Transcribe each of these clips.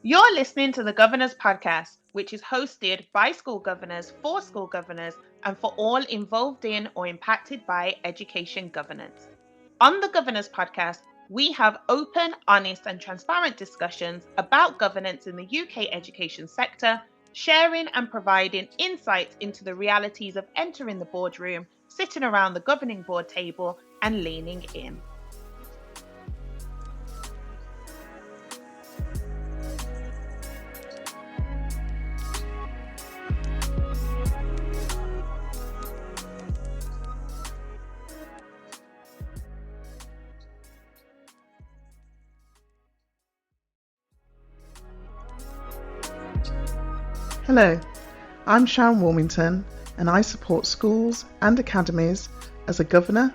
You're listening to the Governor's Podcast, which is hosted by school governors for school governors and for all involved in or impacted by education governance. On the Governor's Podcast, we have open, honest, and transparent discussions about governance in the UK education sector, sharing and providing insights into the realities of entering the boardroom, sitting around the governing board table, and leaning in. Hello, I'm Sharon Warmington and I support schools and academies as a governor,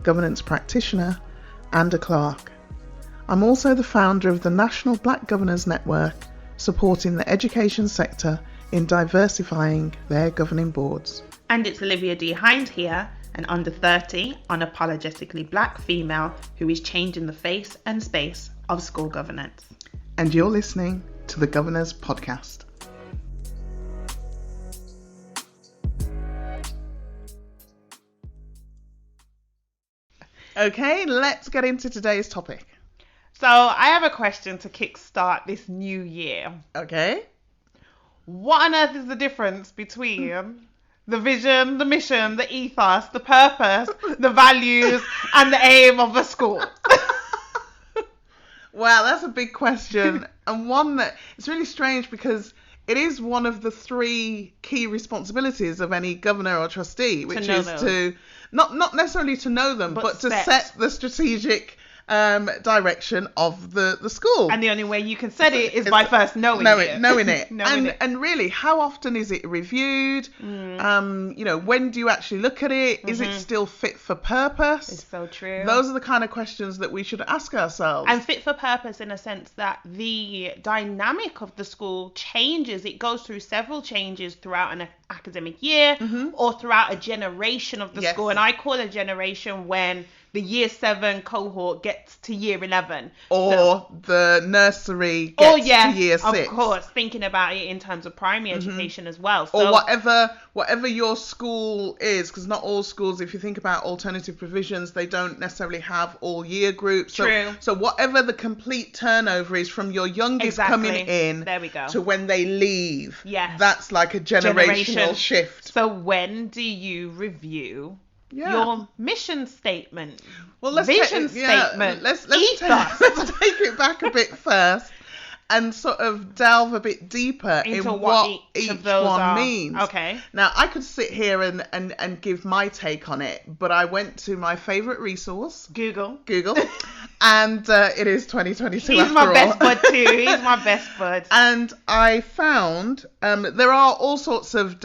governance practitioner and a clerk. I'm also the founder of the National Black Governors Network, supporting the education sector in diversifying their governing boards. And it's Olivia D. Hind here, an under 30, unapologetically black female who is changing the face and space of school governance. And you're listening to the Governor's Podcast. Okay, let's get into today's topic. So I have a question to kickstart this new year. Okay. What on earth is the difference between the vision, the mission, the ethos, the purpose, the values, and the aim of a school? Wow, that's a big question. And one that it's really strange because it is one of the three key responsibilities of any governor or trustee, which is to not necessarily to know them, but to set the strategic direction of the school. And the only way you can set it is by first knowing it. And really, how often is it reviewed? When do you actually look at it? Is it still fit for purpose? It's so true. Those are the kind of questions that we should ask ourselves. And fit for purpose in a sense that the dynamic of the school changes. It goes through several changes throughout an academic year or throughout a generation of the school. And I call a generation when the year 7 cohort gets to year 11. Or the nursery gets to year 6. Of course, thinking about it in terms of primary education as well. So, or whatever your school is, because not all schools, if you think about alternative provisions, they don't necessarily have all year groups. True. So whatever the complete turnover is from your youngest coming in there we go. to when they leave, yes, that's like a generational shift. So when do you review your mission statement? Well, statement. Let's take it back a bit first and sort of delve a bit deeper into what each one means. Okay. Now, I could sit here and give my take on it, but I went to my favourite resource, Google, and it is 2022 He's my best bud too. He's my best bud. And I found there are all sorts of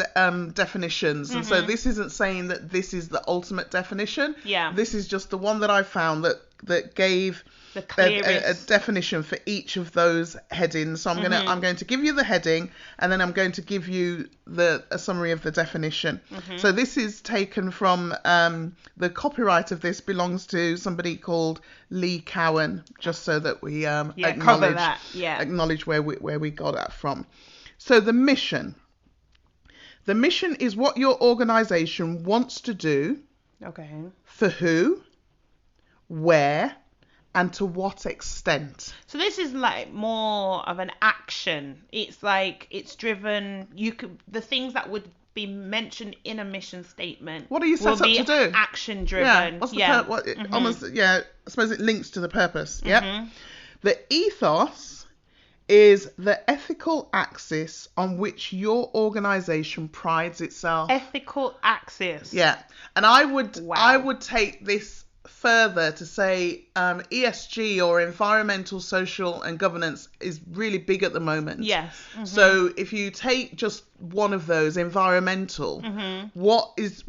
definitions, and so this isn't saying that this is the ultimate definition. Yeah. This is just the one that I found that gave a definition for each of those headings. So I'm going to give you the heading, and then I'm going to give you a summary of the definition. So this is taken from the copyright of this belongs to somebody called Leigh Cowan, just so that we acknowledge where we got that from. So the mission is what your organisation wants to do. Okay. For who, where, and to what extent. So this is like more of an action. It's like it's driven. The things that would be mentioned in a mission statement. What are you set up to do? Action driven. Yeah. What's the I suppose it links to the purpose. Yeah. The ethos is the ethical axis on which your organisation prides itself. Ethical axis. Yeah. And I would take this further to say ESG, or environmental, social and governance, is really big at the moment. Yes. So if you take just one of those, environmental, what is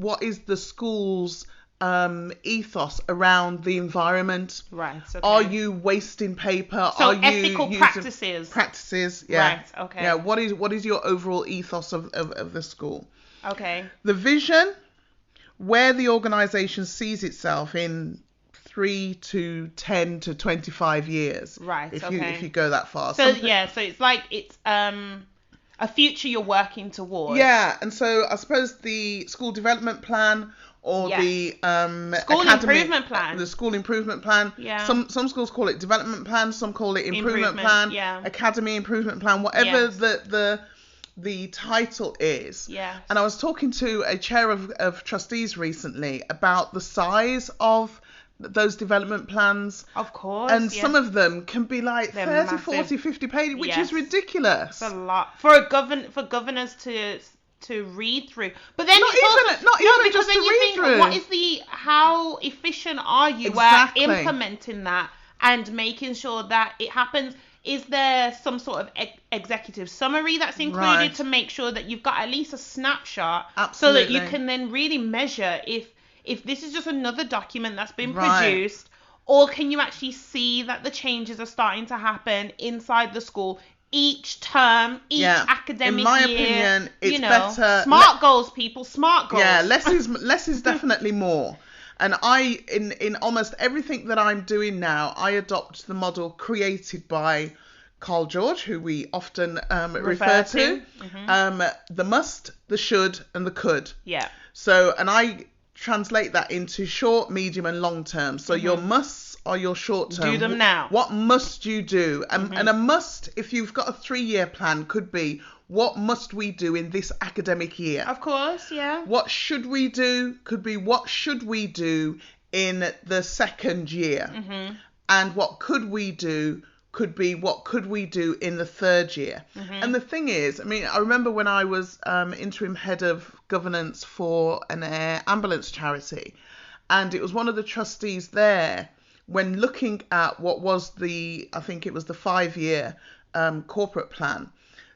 the school's ethos around the environment? Right. Okay. Are you wasting paper? So are you ethical using practices? Yeah. Right. Okay. Yeah. What is your overall ethos of the school? Okay. The vision, where the organisation sees itself in 3 to 10 to 25 years. Right. If you go that far. So so it's like it's a future you're working towards. Yeah, and so I suppose the school development plan or the school improvement plan. The school improvement plan. Yeah. Some schools call it development plan, some call it improvement plan, academy improvement plan, whatever the title is. Yes. And I was talking to a chair of trustees recently about the size of those development plans. Of course. And some of them can be like They're 30, massive. 40, 50 pages, which is ridiculous. It's a lot for governors to read through. But then not even just to read through. How efficient are you at implementing that and making sure that it happens? Is there some sort of executive summary that's included to make sure that you've got at least a snapshot so that you can then really measure if this is just another document that's been produced, or can you actually see that the changes are starting to happen inside the school each term, each academic year? In my opinion, it's better. Smart goals, people, smart goals. Yeah, less is definitely more. And in almost everything that I'm doing now, I adopt the model created by Karl George, who we often refer to. The must, the should, and the could. Yeah. So, and I translate that into short, medium, and long term. So your musts are your short term. Do them now. What must you do? And a must, if you've got a 3-year plan, could be, what must we do in this academic year? Of course, yeah. What should we do? Could be, what should we do in the second year? And what could we do? Could be, what could we do in the third year? And the thing is, I mean, I remember when I was interim head of governance for an air ambulance charity, and it was one of the trustees there, when looking at what was I think it was the 5-year corporate plan,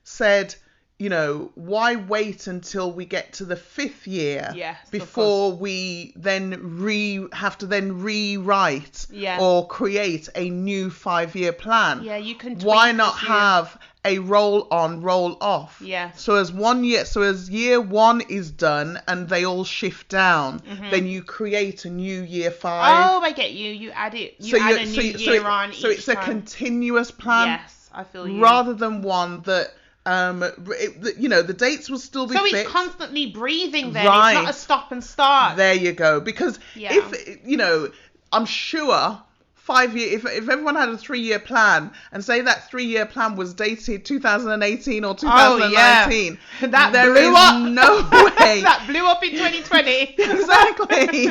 said, you know, why wait until we get to the 5th year before we then have to rewrite or create a new 5-year plan? Yeah, you can. Why not have a roll on, roll off? Yes. So as year 1 is done and they all shift down, then you create a new year 5. Oh, I get you. You add it. Add a new year on. So it's a continuous plan. Yes, I feel you. Rather than one that. The dates will still be fixed. So it's constantly breathing then. Right. It's not a stop and start. There you go. Because if, I'm sure 5 years, if everyone had a 3-year plan and say that 3-year plan was dated 2018 or 2019, that there blew is up. No way. That blew up in 2020. Exactly.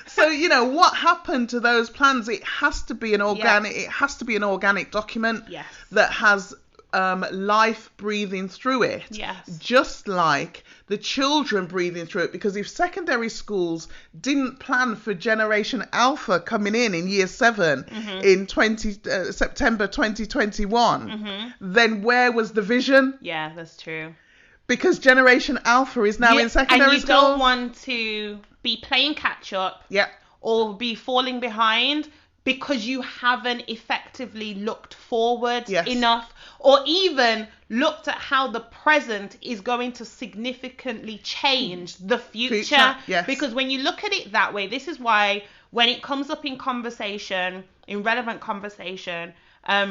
So, what happened to those plans? It has to be an organic, it has to be an organic document that has life breathing through it, just like the children breathing through it. Because if secondary schools didn't plan for Generation Alpha coming in year 7 in September 2021, then where was the vision? Yeah, that's true. Because Generation Alpha is now in secondary schools. And you don't want to be playing catch up or be falling behind because you haven't effectively looked forward enough, or even looked at how the present is going to significantly change the future. Yes. Because when you look at it that way, this is why when it comes up in conversation, in relevant conversation,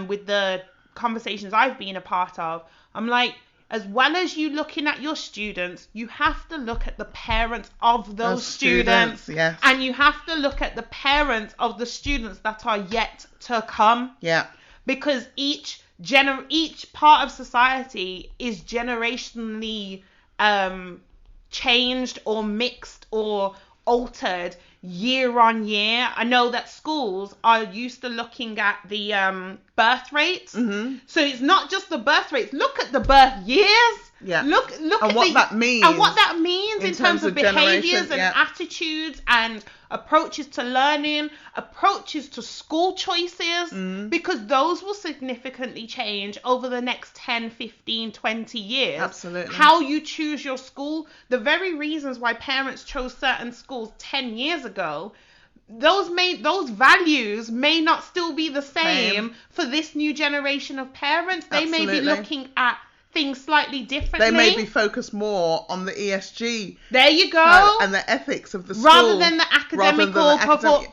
with the conversations I've been a part of, I'm like, as well as you looking at your students, you have to look at the parents of those students. Yes. And you have to look at the parents of the students that are yet to come. Yeah. Because each part of society is generationally changed or mixed or altered year on year. I know that schools are used to looking at the birth rates. So it's not just the birth rates. Look at the birth years. Yeah. Look at what that means. And what that means in terms of behaviors and attitudes and approaches to learning, approaches to school choices, because those will significantly change over the next 10, 15, 20 years. Absolutely. How you choose your school, the very reasons why parents chose certain schools 10 years ago, those values may not still be the same for this new generation of parents. They may be looking at things slightly differently. They may be focused more on the ESG. There you go. And the ethics of the school. Rather than the academic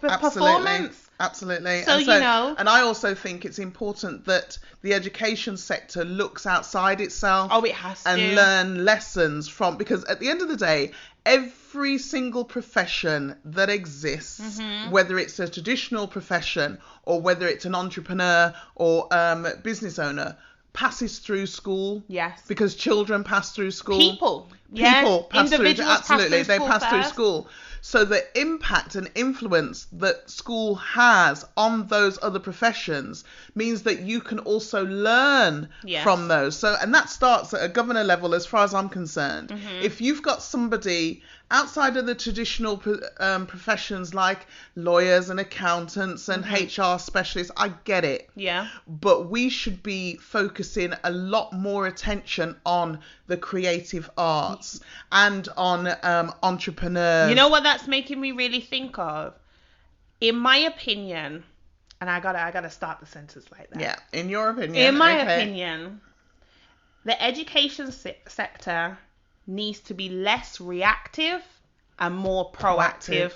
performance. Absolutely. So, and I also think it's important that the education sector looks outside itself. Oh, it has to. And learn lessons from, because at the end of the day, every single profession that exists, whether it's a traditional profession or whether it's an entrepreneur or business owner, passes through school. Yes. Because children pass through school. People pass through. Absolutely, they pass through first. school. So the impact and influence that school has on those other professions means that you can also learn from those. So, and that starts at a governor level, as far as I'm concerned. If you've got somebody outside of the traditional professions like lawyers and accountants and HR specialists, I get it. Yeah. But we should be focusing a lot more attention on the creative arts and on entrepreneurs. You know what that's making me really think of? In my opinion, and I gotta start the sentence like that. Yeah, in your opinion. In my opinion, the education sector needs to be less reactive and more proactive.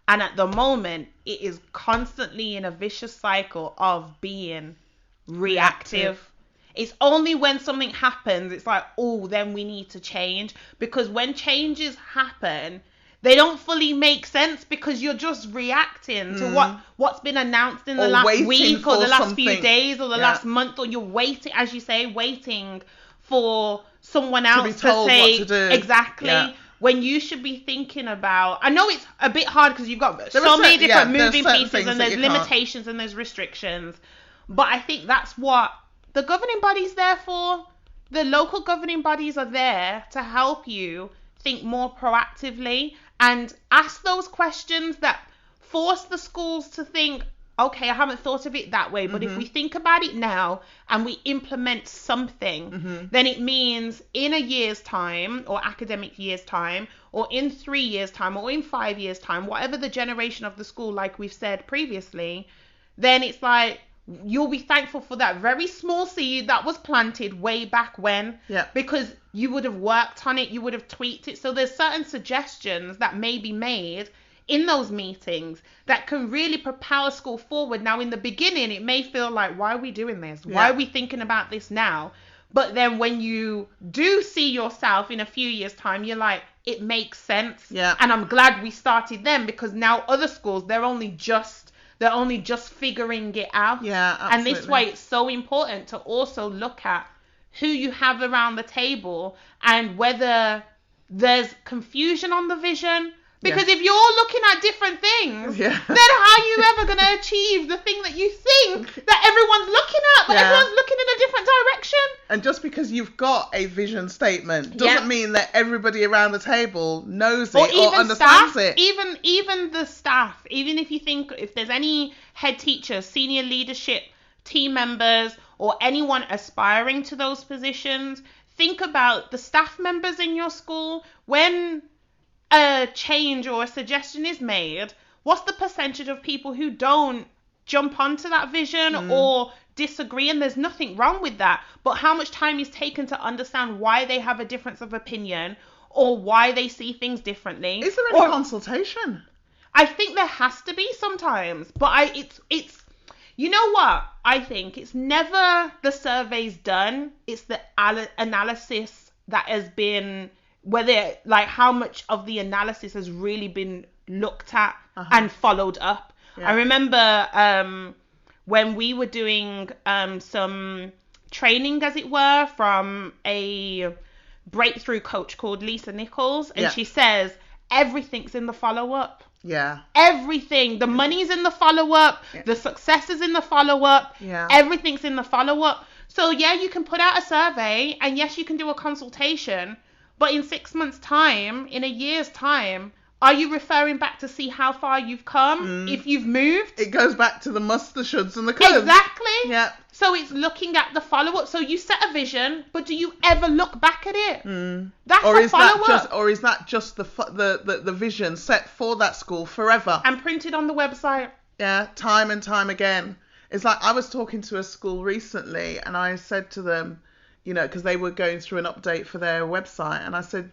And at the moment, it is constantly in a vicious cycle of being reactive. It's only when something happens, it's like, oh, then we need to change. Because when changes happen, they don't fully make sense because you're just reacting to what's been announced in the last week or the last few days or the last month, or you're waiting, as you say, waiting for someone else to be told say what to do. Exactly. When you should be thinking about, I know it's a bit hard because you've got so many different moving pieces and there's limitations and there's restrictions, but I think that's what the governing body's there for. The local governing bodies are there to help you think more proactively and ask those questions that force the schools to think, okay, I haven't thought of it that way, but if we think about it now and we implement something, then it means in a year's time or academic year's time or in 3 years' time or in 5 years' time, whatever the generation of the school, like we've said previously, then it's like you'll be thankful for that very small seed that was planted way back when, because you would have worked on it, you would have tweaked it. So there's certain suggestions that may be made in those meetings that can really propel school forward. Now, in the beginning, it may feel like, why are we doing this? Why are we thinking about this now? But then when you do see yourself in a few years' time, you're like, it makes sense. Yeah. And I'm glad we started them, because now other schools, they're only just figuring it out. Yeah, absolutely. And this way, it's so important to also look at who you have around the table and whether there's confusion on the vision. Because if you're looking at different things, then how are you ever going to achieve the thing that you think that everyone's looking at, but everyone's looking in a different direction? And just because you've got a vision statement doesn't mean that everybody around the table knows it or understands it. Even the staff, even if you think, if there's any head teachers, senior leadership, team members, or anyone aspiring to those positions, think about the staff members in your school. When a change or a suggestion is made, what's the percentage of people who don't jump onto that vision or disagree? And there's nothing wrong with that, but how much time is taken to understand why they have a difference of opinion or why they see things differently? Is there any consultation? I think there has to be sometimes, but it's you know what I think, it's never the surveys done, it's the analysis that has been, whether, like, how much of the analysis has really been looked at and followed up. I remember when we were doing some training, as it were, from a breakthrough coach called Lisa Nichols, and she says everything's in the follow-up. Everything. The money's in the follow-up. The success is in the follow-up. Everything's in the follow-up. So you can put out a survey, and yes, you can do a consultation, but in 6 months' time, in a year's time, are you referring back to see how far you've come? If you've moved? It goes back to the must, the shoulds, and the coulds. Exactly. Yeah. So it's looking at the follow-up. So you set a vision, but do you ever look back at it? That's a follow-up. Or is that just the vision set for that school forever? And printed on the website. Yeah, time and time again. It's like, I was talking to a school recently, and I said to them, because they were going through an update for their website, and I said,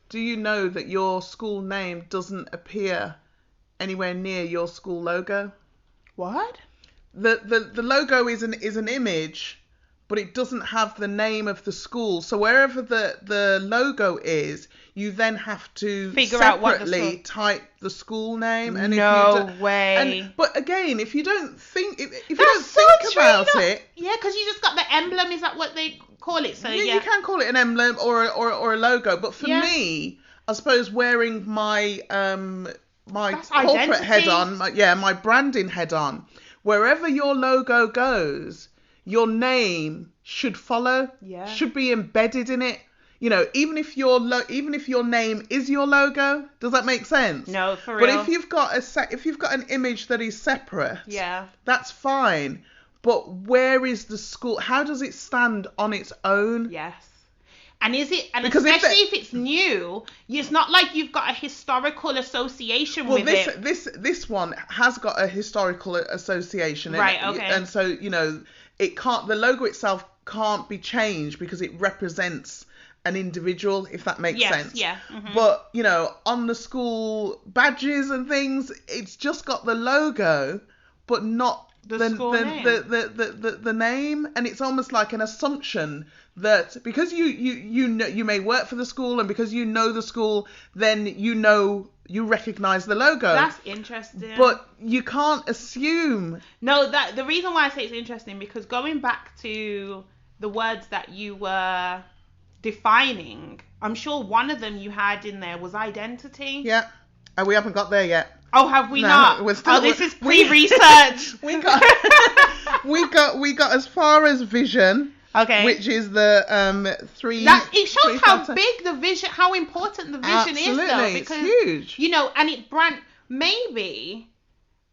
do you know that your school name doesn't appear anywhere near your school logo? What? The logo is an image, but it doesn't have the name of the school. So wherever the logo is, you then have to figure out what separately type the school name. And no way. But again, if you don't think if you don't think about it, yeah, because you just got the emblem. Is that what they call it? So you can call it an emblem or a logo. But for me, I suppose wearing my my That's corporate identity. head on, my branding head on, wherever your logo goes, your name should follow. Yeah. Should be embedded in it. You know, even if your name is your logo, does that make sense? No, for real. But if you've got an image that is separate, that's fine. But where is the school? How does it stand on its own? Yes. And because especially if it's new, it's not like you've got a historical association with it. This one has got a historical association. Right, okay. And so, you know, the logo itself can't be changed because it represents an individual, if that makes sense. Yeah. Mm-hmm. But, you know, on the school badges and things, it's just got the logo, but not the school name. The name. And it's almost like an assumption that because you know, you may work for the school, and because you know the school, then you recognize the logo. That's interesting. But you can't assume. No, the reason why I say it's interesting, because going back to the words that you were defining, I'm sure one of them you had in there was identity. Yeah. And we haven't got there yet. Oh, have we not? This is pre-research. we got as far as vision. Okay. Which is the three. It shows how big the vision, how important the vision is, though. Because, it's huge. You know, and maybe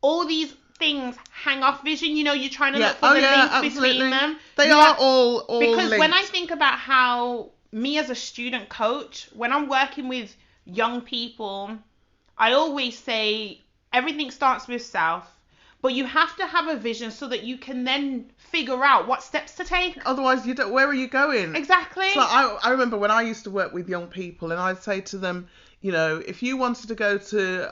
all these things hang off vision. You know, you're trying to look for the links between them. They are all because linked. When I think about how me as a student coach, when I'm working with young people, I always say everything starts with self. But you have to have a vision so that you can then figure out what steps to take. Otherwise, where are you going? Exactly. So I remember when I used to work with young people, and I'd say to them, you know, if you wanted to go to,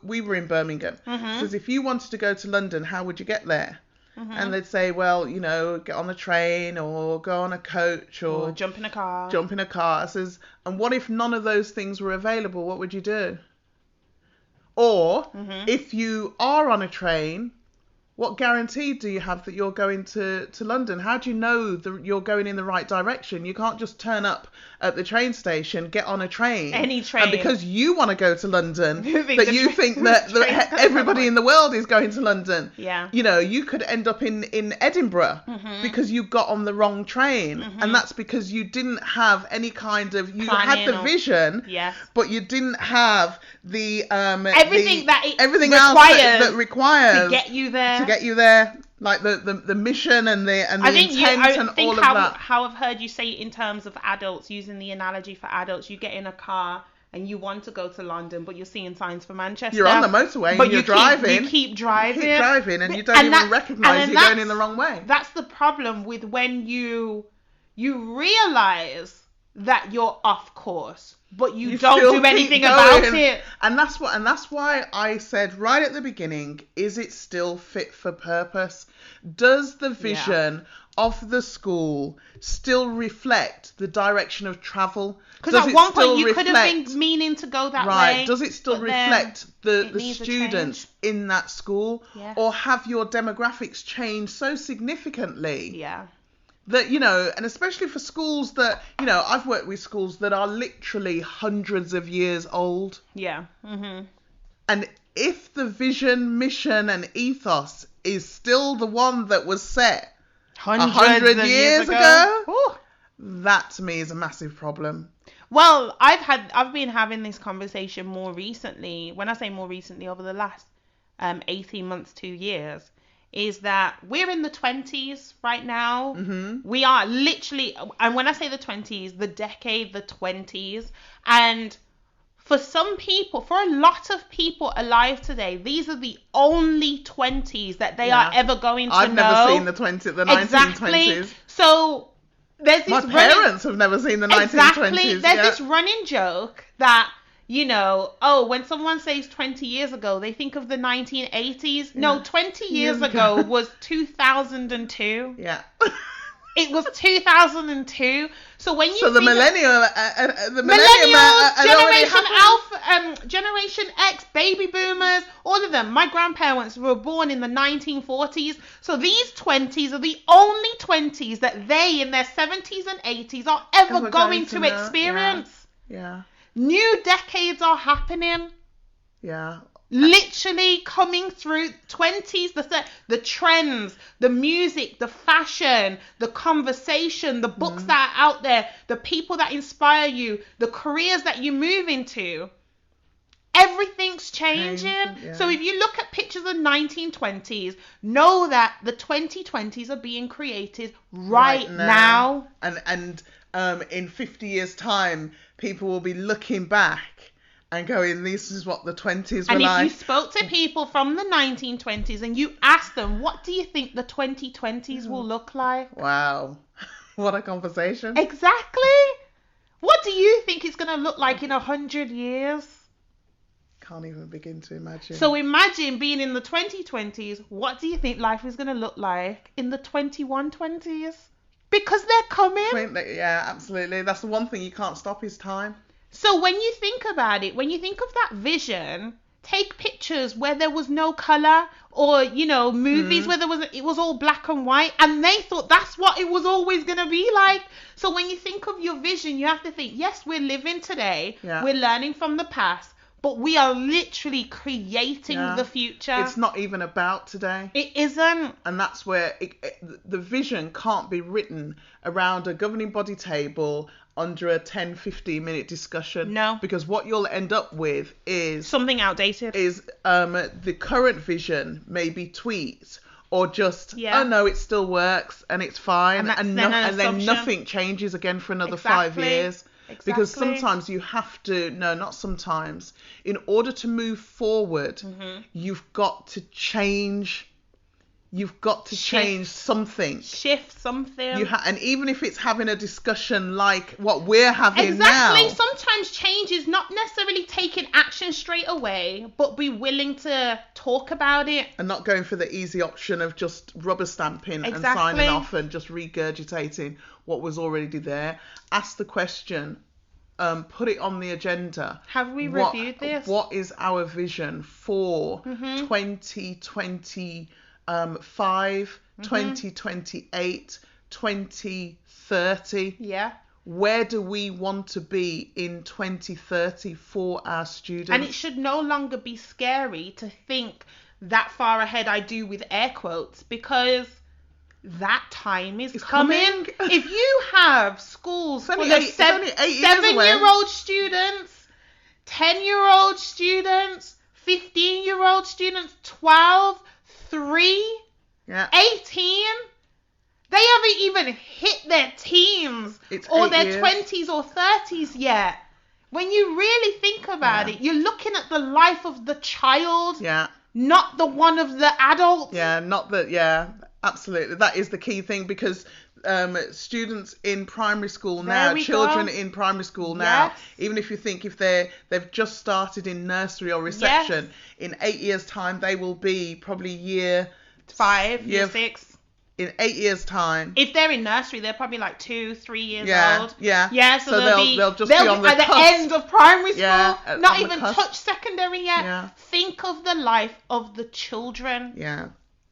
we were in Birmingham. Mm-hmm. Says, if you wanted to go to London, how would you get there? Mm-hmm. And they'd say, well, you know, get on a train or go on a coach or jump in a car. I says, and what if none of those things were available? What would you do? Or if you are on a train, what guarantee do you have that you're going to London? How do you know that you're going in the right direction? You can't just turn up at the train station, get on a train. Any train. And because you want to go to London, that you think that everybody in the world is going to London. Yeah. You know, you could end up in Edinburgh because you got on the wrong train. And that's because you didn't have any kind of, you had the vision, but you didn't have the everything else that requires to get you there. Like the mission and the intent and all of that. How I've heard you say it in terms of adults, using the analogy for adults, you get in a car and you want to go to London, but you're seeing signs for Manchester. You're on the motorway and you're driving. You keep driving. And you don't even recognise you're going in the wrong way. That's the problem with when you realise that you're off course, but you don't do anything about it. And that's why I said right at the beginning, is it still fit for purpose? Does the vision of the school still reflect the direction of travel? Because at one point you could have been meaning to go that way. Right. Does it still reflect the students in that school? Yeah. Or have your demographics changed so significantly? Yeah. That, you know, and especially for schools that, you know, I've worked with schools that are literally hundreds of years old. Yeah. Mm-hmm. And if the vision, mission and ethos is still the one that was set 100 years ago, that to me is a massive problem. Well, I've been having this conversation more recently. When I say more recently, over the last 18 months, 2 years. Is that we're in the 20s right now. Mm-hmm. We are literally, and when I say the 20s, the decade, the 20s. And for some people, for a lot of people alive today, these are the only 20s that they are ever going to know. I've never seen the 1920s. Exactly. So there's this My parents have never seen the 1920s. Exactly. There's this running joke that, when someone says 20 years ago, they think of the 1980s. No, 20 years ago was 2002. Yeah. It was 2002. So when you the millennium, Generation Alpha, Generation X, baby boomers, all of them. My grandparents were born in the 1940s. So these 20s are the only 20s that they, in their 70s and 80s, are ever going to experience. Yeah. New decades are happening. Yeah. Literally coming through 20s, the trends, the music, the fashion, the conversation, the books that are out there, the people that inspire you, the careers that you move into. Everything's changing. Yeah. So if you look at pictures of 1920s, know that the 2020s are being created right now. And in 50 years' time, people will be looking back and going, this is what the 20s were like. And if you spoke to people from the 1920s and you asked them, what do you think the 2020s will look like? Wow. What a conversation. Exactly. What do you think it's going to look like in 100 years? Can't even begin to imagine. So imagine being in the 2020s. What do you think life is going to look like in the 2120s? Because they're coming. Yeah, absolutely. That's the one thing you can't stop is time. So when you think about it, when you think of that vision, take pictures where there was no color, or movies where it was all black and white, and they thought that's what it was always going to be like. So when you think of your vision, you have to think, yes, we're living today, we're learning from the past, but we are literally creating the future. It's not even about today. It isn't. And that's where the vision can't be written around a governing body table under a 10-15 minute discussion. No. Because what you'll end up with is something outdated. Is the current vision maybe tweaked, or just oh no, it still works and it's fine, and then nothing changes again for another 5 years. Exactly. Because sometimes you have to, not sometimes, in order to move forward, you've got to change. You've got to change something. Shift something. And even if it's having a discussion like what we're having now. Exactly. Sometimes change is not necessarily taking action straight away, but be willing to talk about it. And not going for the easy option of just rubber stamping and signing off and just regurgitating what was already there. Ask the question. Put it on the agenda. Have we reviewed this? What is our vision for 2020? 2028, 2030. Yeah. Where do we want to be in 2030 for our students? And it should no longer be scary to think that far ahead, I do with air quotes, because that time is coming. If you have schools full of 7-year-old students, 10-year-old students, 15-year-old students, 12, 3, 18, they haven't even hit their teens or their 20s or 30s yet. When you really think about it, you're looking at the life of the child, not the one of the adult. Absolutely. That is the key thing, because students in primary school now, children in primary school now, even if you think if they've just started in nursery or reception, in 8 years' time they will be probably year 5, year 6. In 8 years' time, if they're in nursery, they're probably like 2, 3 years old. So they'll just be on the cusp. End of primary school, not even touch secondary yet. Think of the life of the children.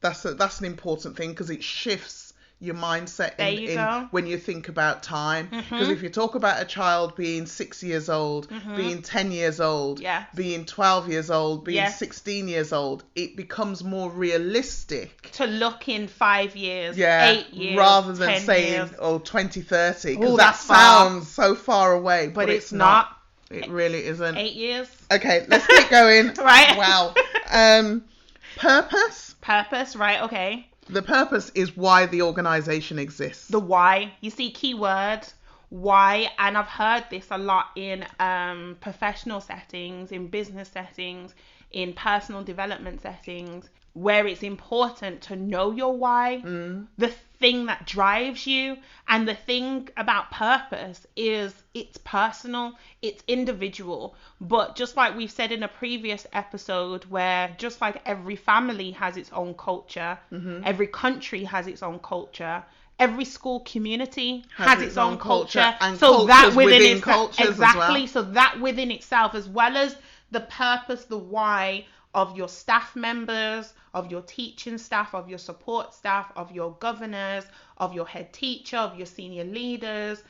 That's an important thing, because it shifts your mindset when you think about time. Because if you talk about a child being 6 years old, being 10 years old, being 12 years old, being 16 years old, it becomes more realistic to look in 5 years, 8 years, rather than saying 2030, because that sounds so far away, but it's not. It really isn't. 8 years. Okay, let's keep going. Right. Wow. Purpose, right, okay. The purpose is why the organisation exists. The why. You see, keyword, why. And I've heard this a lot in professional settings, in business settings, in personal development settings. where it's important to know your why, the thing that drives you. And the thing about purpose is it's personal, it's individual. But just like we've said in a previous episode, where just like every family has its own culture, every country has its own culture, every school community has its own culture, and so that within itself, exactly, as well. So that within itself, as well as the purpose, the why of your staff members, of your teaching staff, of your support staff, of your governors, of your head teacher, of your senior leaders,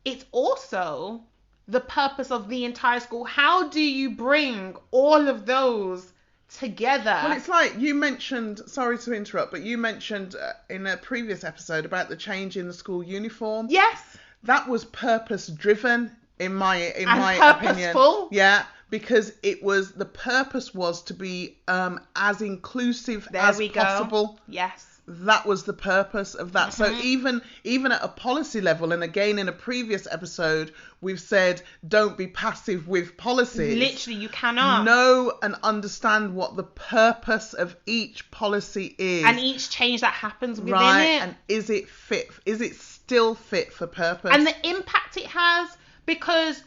it's also the purpose of the entire school. How do you bring all of those together? Well, it's like you mentioned, sorry to interrupt, but you mentioned in a previous episode about the change in the school uniform. Yes. That was purpose driven in my opinion. Yeah, because it was, the purpose was to be as inclusive as possible. Yes. That was the purpose of that. So even at a policy level, and again in a previous episode, we've said don't be passive with policies. Literally, you cannot. Know and understand what the purpose of each policy is. And each change that happens within it. And is it fit? Is it still fit for purpose? And the impact it has, because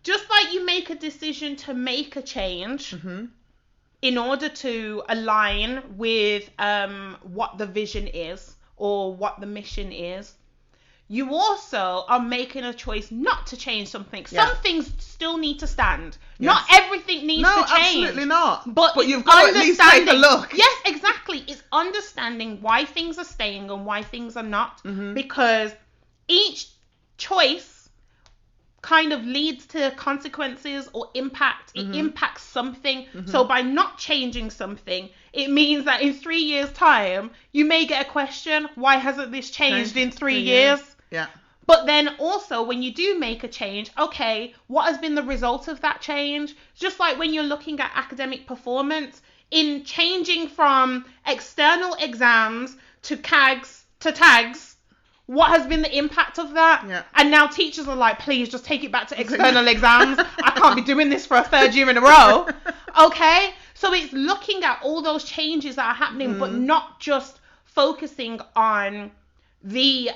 just like you make a decision to make a change, in order to align with what the vision is or what the mission is, you also are making a choice not to change something. Yeah. Some things still need to stand. Yes. Not everything needs to change. No, absolutely not. But you've got to at least take a look. Yes, exactly. It's understanding why things are staying and why things are not. Because each choice kind of leads to consequences or impact. It impacts something. So by not changing something, it means that in 3 years' time, you may get a question, why hasn't this changed in 3 years? Yeah. But then also when you do make a change, okay, what has been the result of that change? Just like when you're looking at academic performance, in changing from external exams to tags, what has been the impact of that? Yeah. And now teachers are like, please just take it back to external exams. I can't be doing this for a third year in a row. Okay? So it's looking at all those changes that are happening, but not just focusing on the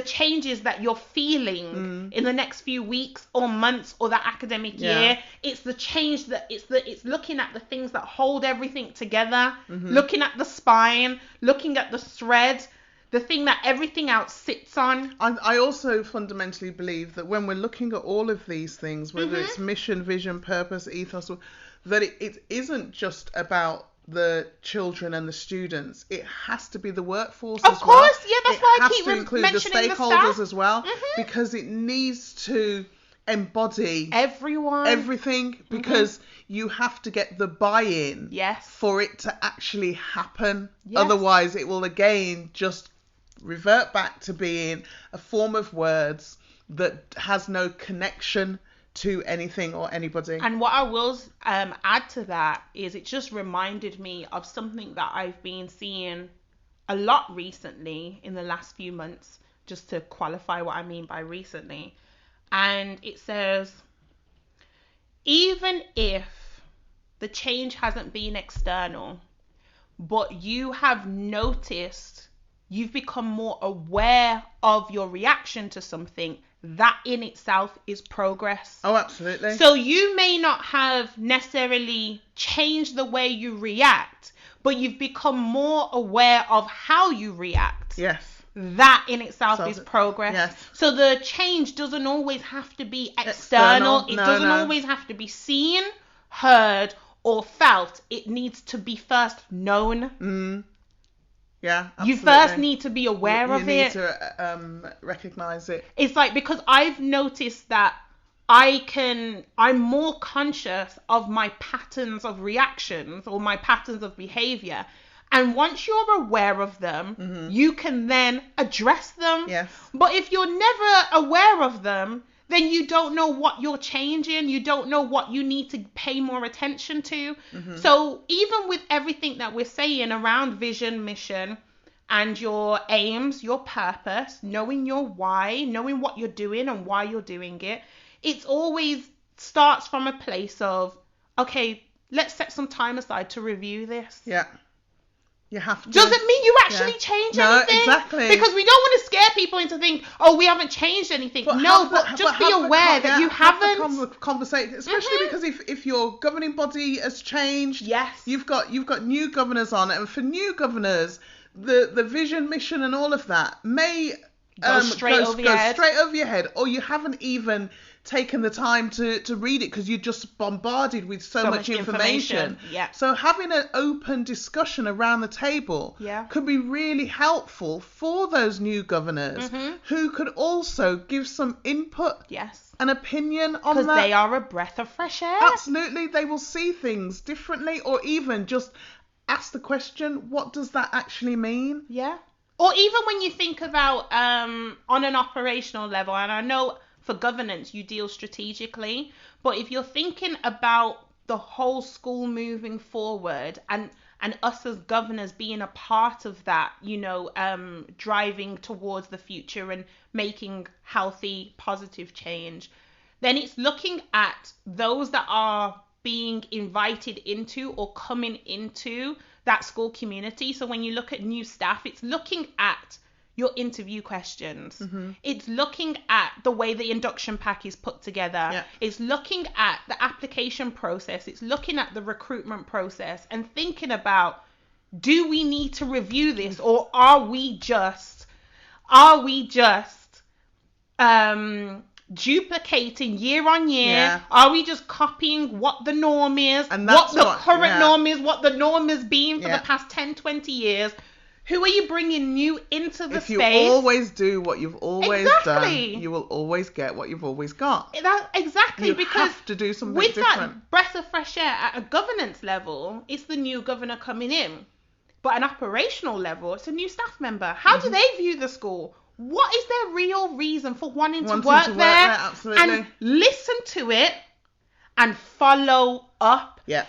changes that you're feeling in the next few weeks or months or that academic year. It's the change that it's looking at the things that hold everything together, looking at the spine, looking at the thread, the thing that everything else sits on. I also fundamentally believe that when we're looking at all of these things, whether it's mission, vision, purpose, ethos, that it isn't just about the children and the students. It has to be the workforce as well. Of course, yeah, that's why I keep mentioning the staff. It has to include the stakeholders as well, because it needs to embody everything, because you have to get the buy-in for it to actually happen. Otherwise it will again just revert back to being a form of words that has no connection to anything or anybody. And what I will add to that is it just reminded me of something that I've been seeing a lot recently in the last few months, just to qualify what I mean by recently. And it says, even if the change hasn't been external, but you have noticed, you've become more aware of your reaction to something, that in itself is progress. Oh, absolutely. So you may not have necessarily changed the way you react, but you've become more aware of how you react. Yes. That in itself is progress. Yes. So the change doesn't always have to be external. It doesn't always have to be seen, heard, or felt. It needs to be first known. Yeah, absolutely. You first need to be aware of it. You need to recognize it. It's like, because I've noticed that I'm more conscious of my patterns of reactions or my patterns of behavior. And once you're aware of them, you can then address them. Yes. But if you're never aware of them, then you don't know what you're changing. You don't know what you need to pay more attention to. So even with everything that we're saying around vision, mission, and your aims, your purpose, knowing your why, knowing what you're doing and why you're doing it, it's always starts from a place of, okay, let's set some time aside to review this. Yeah. You have to. Doesn't mean you actually change anything. No, exactly. Because we don't want to scare people into thinking, oh, we haven't changed anything. But just be aware that you haven't. Have the conversation, especially because if your governing body has changed, yes, you've got new governors on, and for new governors, the vision, mission, and all of that may go straight over your head, or you haven't even taken the time to read it because you're just bombarded with so much information. Yeah. So having an open discussion around the table could be really helpful for those new governors who could also give some input an opinion on that. Because they are a breath of fresh air. Absolutely. They will see things differently, or even just ask the question, what does that actually mean? Yeah. Or even when you think about on an operational level, and I know for governance, you deal strategically. But if you're thinking about the whole school moving forward and us as governors being a part of that, driving towards the future and making healthy, positive change, then it's looking at those that are being invited into or coming into that school community. So when you look at new staff, it's looking at your interview questions. It's looking at the way the induction pack is put together. Yeah. It's looking at the application process. It's looking at the recruitment process and thinking about, do we need to review this, or are we just duplicating year on year? Yeah. Are we just copying what the norm is, and what the current norm is, what the norm has been for the past 10, 20 years? Who are you bringing new into the space? If you always do what you've always done, you will always get what you've always got. Exactly. Because you have to do something with different. That breath of fresh air at a governance level, it's the new governor coming in. But at an operational level, it's a new staff member. How do they view the school? What is their real reason for wanting to work there? Absolutely. And listen to it and follow up. Yeah.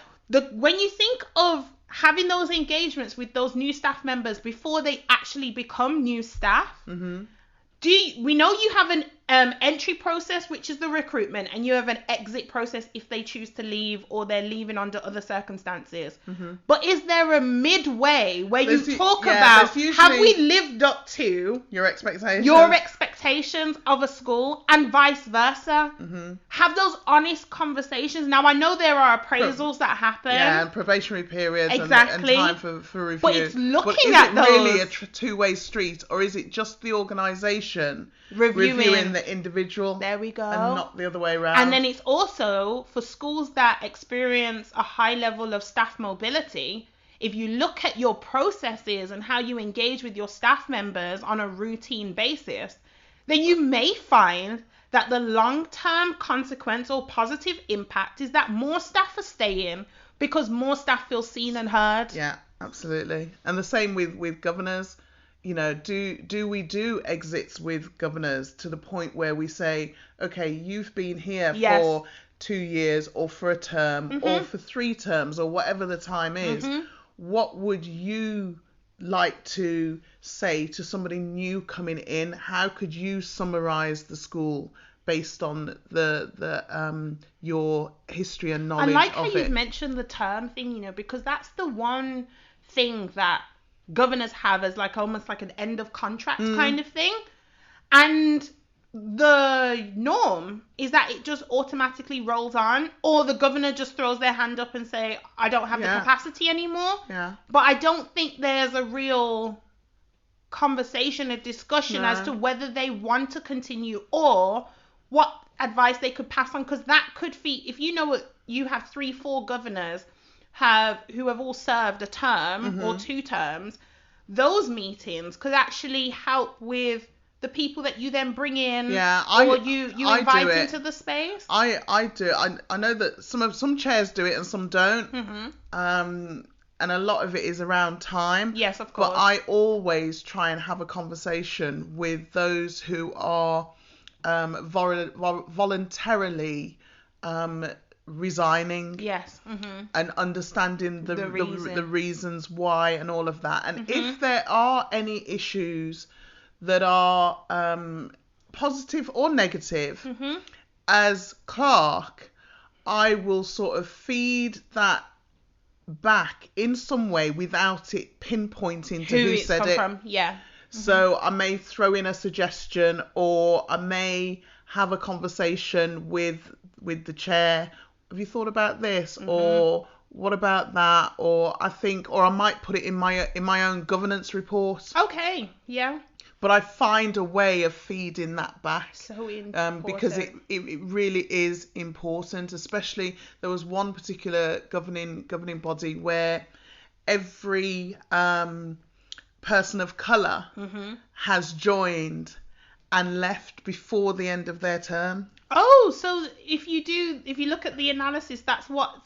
When you think of having those engagements with those new staff members before they actually become new staff, we know you have an entry process, which is the recruitment, and you have an exit process if they choose to leave or they're leaving under other circumstances. But is there a midway where you talk about, have we lived up to your expectations of a school, and vice versa? Have those honest conversations. Now, I know there are appraisals that happen. Yeah, and probationary periods and time for review. But it's looking at those. Is it really a two-way street, or is it just the organisation reviewing the individual? There we go. And not the other way around. And then it's also for schools that experience a high level of staff mobility. If you look at your processes and how you engage with your staff members on a routine basis, then you may find that the long-term consequence or positive impact is that more staff are staying because more staff feel seen and heard. Yeah, absolutely. And the same with governors. Do we do exits with governors to the point where we say, okay, you've been here for 2 years or for a term or for 3 terms or whatever the time is. What would you like to say to somebody new coming in? How could you summarize the school based on the your history and knowledge of it? I like how you've mentioned the term thing, because that's the one thing that governors have as almost like an end of contract kind of thing. And the norm is that it just automatically rolls on, or the governor just throws their hand up and say, I don't have the capacity anymore. Yeah. But I don't think there's a real conversation, a discussion as to whether they want to continue or what advice they could pass on, because that could feed, if you have 3-4 governors who have all served a term or 2 terms, those meetings could actually help with the people that you then bring in, or you invite into the space. I do. I know that some chairs do it and some don't. And a lot of it is around time. Yes, of course. But I always try and have a conversation with those who are voluntarily resigning. Yes. And understanding the reasons why and all of that. And if there are any issues that are positive or negative, as clerk, I will sort of feed that back in some way without it pinpointing to who said it. From. Yeah. So I may throw in a suggestion, or I may have a conversation with the chair. Have you thought about this? Or what about that? Or I might put it in my own governance report. Okay. Yeah. But I find a way of feeding that back. So important. Because it really is important. Especially there was one particular governing body where every person of colour has joined and left before the end of their term. Oh, so if you look at the analysis, that's what's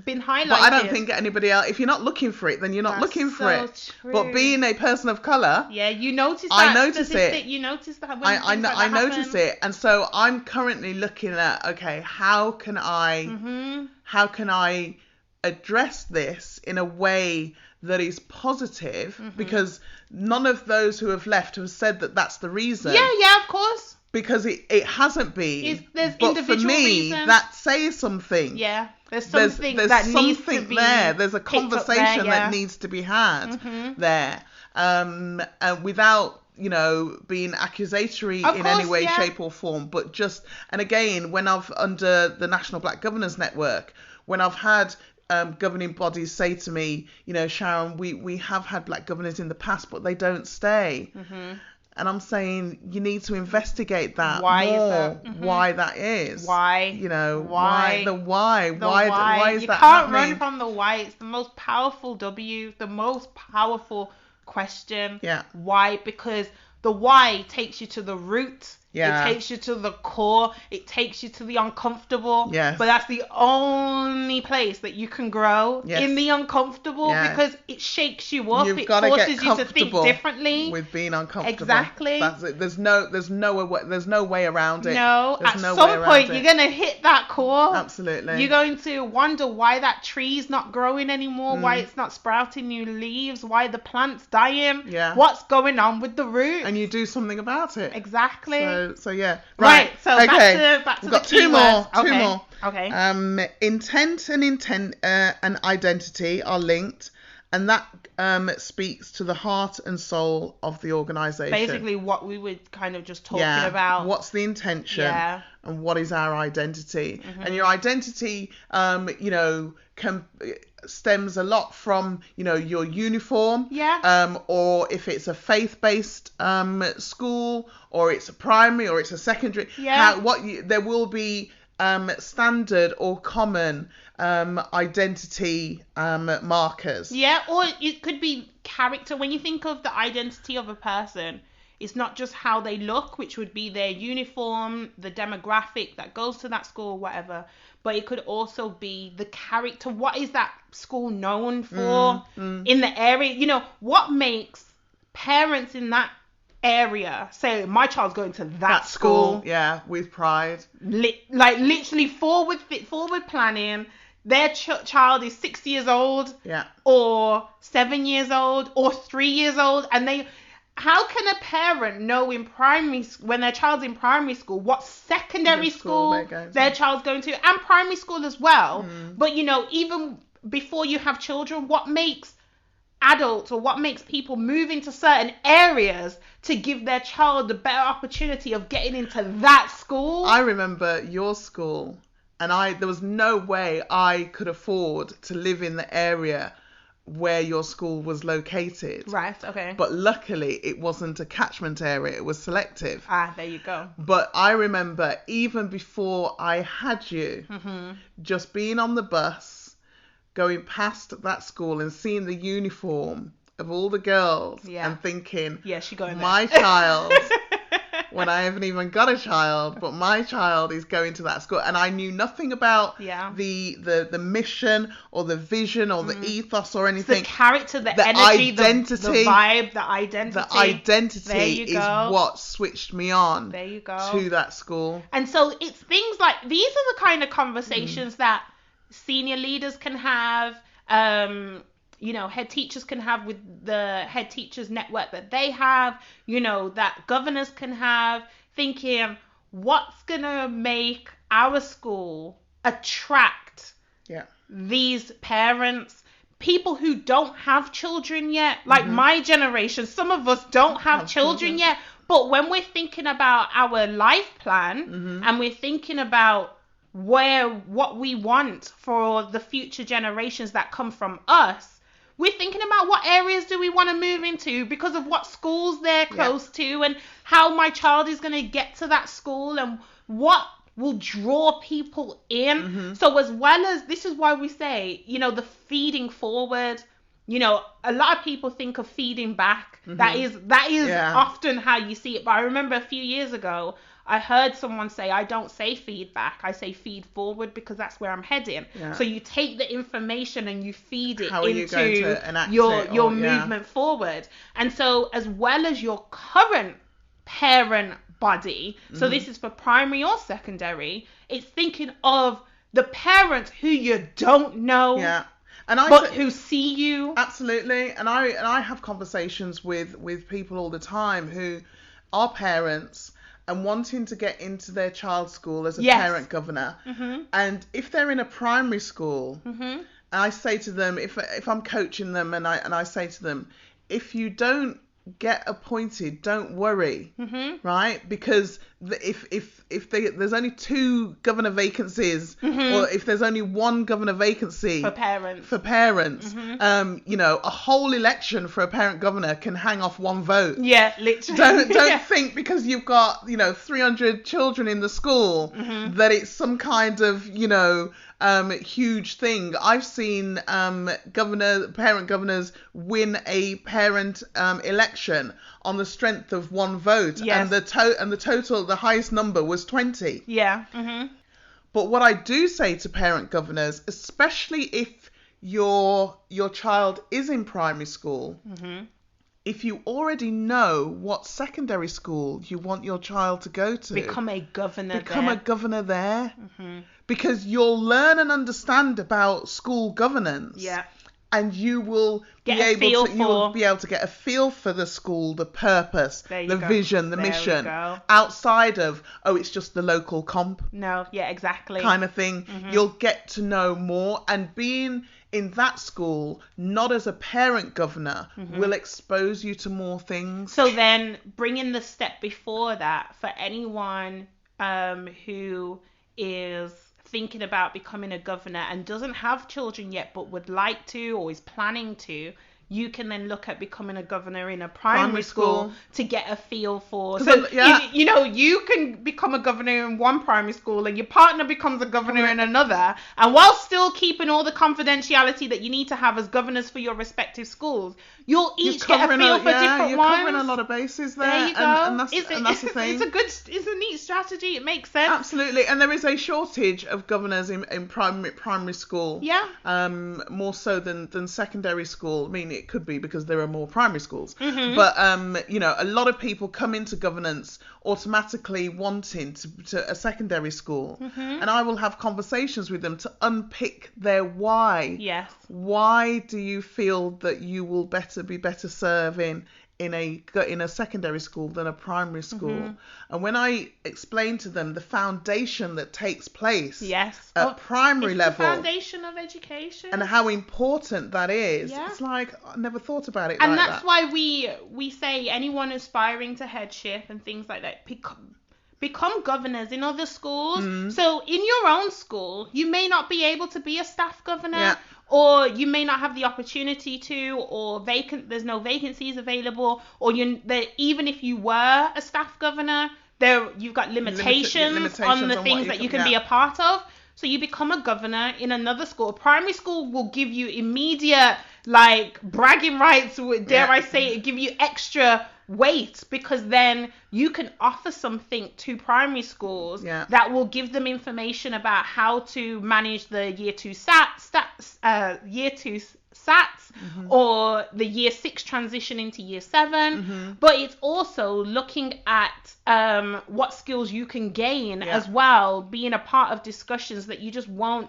been highlighted. But I don't think anybody else, if you're not looking for it, then you're not looking for it. True. But being a person of colour, yeah, you notice that. I notice it. You notice that. I notice it, and so I'm currently looking at, okay, how can I address this in a way that is positive, because none of those who have left have said that that's the reason. Yeah, of course. Because it hasn't been. There's but individual for me, reasons. that says something. Yeah, there's something there's that something needs to be there. There's a conversation there, that needs to be had there, and without being accusatory in any way, shape or form, but just, and again, when I've under the National Black Governors Network, when I've had governing bodies say to me, Sharon, we have had black governors in the past, but they don't stay. And I'm saying you need to investigate that more. Is that? Why that is. Why? Why is that you can't happening? run from the why. It's the most powerful W, the most powerful question. Yeah. Why? Because the why takes you to the root. Yeah. It takes you to the core. It takes you to the uncomfortable. Yes. But that's the only place that you can grow, in the uncomfortable, because it shakes you up. You've it got to forces get you to think differently. with being uncomfortable. Exactly. That's it. There's no way around it. No. There's At no some way around point, it. you're going to hit that core. Absolutely. You're going to wonder why that tree's not growing anymore, why it's not sprouting new leaves, why the plant's dying. Yeah. What's going on with the roots? And you do something about it. Exactly. So yeah. Right. So okay. back to We've the got two more. Okay. Intent and identity are linked, and that speaks to the heart and soul of the organisation. Basically, what we were kind of just talking about. What's the intention? And what is our identity? And your identity, stems a lot from, your uniform. Or if it's a faith-based school, or it's a primary, or it's a secondary. There will be standard or common identity markers. Yeah, or it could be character. When you think of the identity of a person, it's not just how they look, which would be their uniform, the demographic that goes to that school, whatever, but it could also be the character. What is that school known for in the area? What makes parents in that area say, my child's going to that school? Yeah, with pride. Literally forward planning. Their child is 6 years old, or 7 years old, or 3 years old, and how can a parent know when their child's in primary school what secondary school their child's going to, and primary school as well? But even before you have children, what makes adults, or what makes people move into certain areas to give their child a better opportunity of getting into that school? I remember your school, and there was no way I could afford to live in the area where your school was located. Right, okay. But luckily it wasn't a catchment area, it was selective. There you go. But I remember even before I had you, just being on the bus, going past that school and seeing the uniform of all the girls and thinking, she going my there. child, when I haven't even got a child, but my child is going to that school. And I knew nothing about the mission or the vision or the ethos or anything. It's the character, the energy, identity, the vibe, the identity. The identity is what switched me on to that school. And so it's things like, these are the kind of conversations that senior leaders can have, head teachers can have with the head teachers network that they have, that governors can have, thinking what's going to make our school attract these parents, people who don't have children yet, like my generation, some of us don't have children yet, but when we're thinking about our life plan and we're thinking about what we want for the future generations that come from us, we're thinking about what areas do we want to move into because of what schools they're close to and how my child is going to get to that school and what will draw people in. So as well as, this is why we say, the feeding forward, a lot of people think of feeding back. That is often how you see it. But I remember a few years ago, I heard someone say, I don't say feedback, I say feed forward because that's where I'm heading. So you take the information and you feed it into your movement forward. And so as well as your current parent body, so this is for primary or secondary, it's thinking of the parents who you don't know, but who see you. Absolutely. And I have conversations with people all the time who are parents and wanting to get into their child's school as a parent governor. And if they're in a primary school, and I say to them, if I'm coaching them and I say to them, if you don't get appointed, don't worry, right? Because if there's only 2 governor vacancies, or if there's only 1 governor vacancy for parents, a whole election for a parent governor can hang off 1 vote. Yeah, literally. Don't think because you've got 300 children in the school that it's some kind of huge thing. I've seen parent governors win a parent election on the strength of 1 vote, and the total, the highest number was 20. But what I do say to parent governors, especially if your child is in primary school, if you already know what secondary school you want your child to go to, become a governor there. Because you'll learn and understand about school governance. And you will be able to get a feel for the school, the purpose, the vision, the mission, outside of, it's just the local comp. Exactly. Kind of thing. You'll get to know more, and being in that school, not as a parent governor, will expose you to more things. So then bringing the step before that, for anyone who is thinking about becoming a governor and doesn't have children yet but would like to or is planning to, you can then look at becoming a governor in a primary school to get a feel for. So, you can become a governor in one primary school and your partner becomes a governor in another. And while still keeping all the confidentiality that you need to have as governors for your respective schools, you'll each get a feel for different ones. You're covering a lot of bases there. There you go. And that's the thing. It's a neat strategy. It makes sense. Absolutely. And there is a shortage of governors in primary school. More so than secondary school. I mean, it could be because there are more primary schools. But, a lot of people come into governance automatically wanting to a secondary school. And I will have conversations with them to unpick their why. Why do you feel that you will be better serving in a secondary school than a primary school? And when I explain to them the foundation that takes place at primary level, the foundation of education, and how important that is, it's like I never thought about it. And like that's why we say anyone aspiring to headship and things like that, become governors in other schools. So in your own school, you may not be able to be a staff governor, or you may not have the opportunity to, or there's no vacancies available, or even if you were a staff governor, you've got limitations on the things that you can be a part of. So you become a governor in another school. Primary school will give you immediate, bragging rights, dare I say it, give you extra weight, because then you can offer something to primary schools that will give them information about how to manage the year 2 SATs, or the year 6 transition into year 7. But it's also looking at what skills you can gain as well, being a part of discussions that you just won't